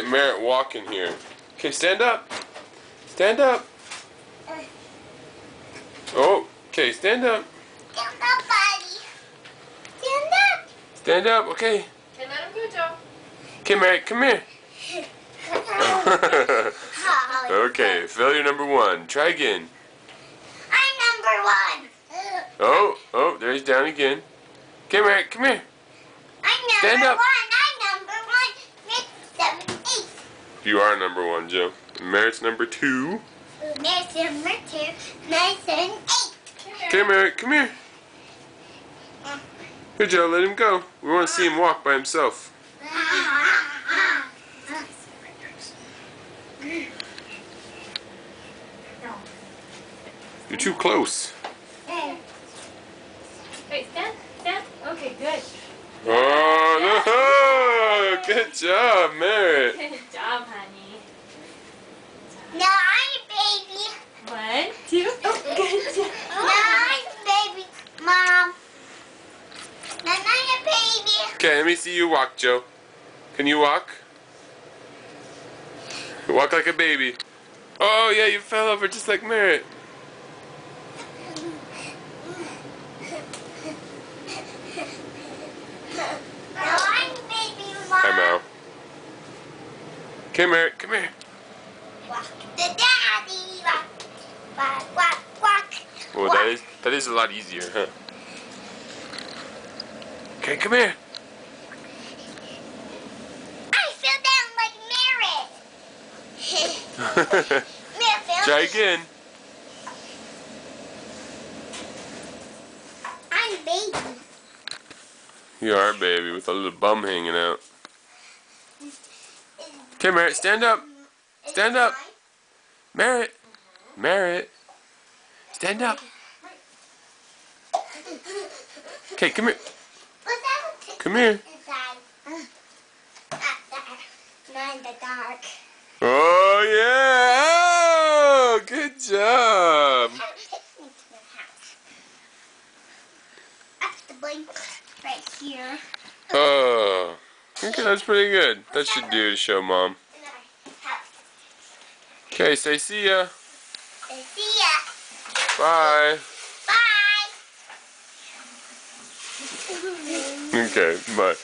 get Merritt walking here. Okay, stand up. Stand up. Oh, okay, stand up. Stand up, buddy. Stand up. Stand up, okay. Okay, let him go, Joe. Okay, Merritt, come here. Okay, failure number 1. Try again. I'm number 1. Oh, there he's down again. Okay, Merritt, come here. I'm Stand number up. 1. I'm number 1. 6, 7, 8. You are number 1, Joe. Merritt's number 2. There's number 2. 9, 7, 8. Okay, Merritt, come here. Here, Joe, let him go. We want to see him walk by himself. You're too close. Wait, stand. Okay, good. Oh, no! Good job, Merritt. Good job, honey. No, I'm baby. 1, 2. Oh, good job. No, I'm baby. Mom. No, I'm a baby. Okay, let me see you walk, Joe. Can you walk? Walk like a baby. Oh, yeah, you fell over just like Merritt. No, I'm baby, Mom. Hi, Mal. Okay, Merritt, come here. Walk the daddy. Walk. Well, that is a lot easier, huh? Okay, come here. I fell down like Merritt. Merritt fell. Try again. I'm baby. You are a baby with a little bum hanging out. Okay, Merritt, stand up. Stand up. Merritt. Merritt. Stand up. Okay, come here. Come here. Not in the dark. Oh, yeah. Oh, good job. Up the blink right here. Oh, okay, that's pretty good. That should do to show Mom. Okay, say see ya. See ya. Bye. Bye. Okay, bye.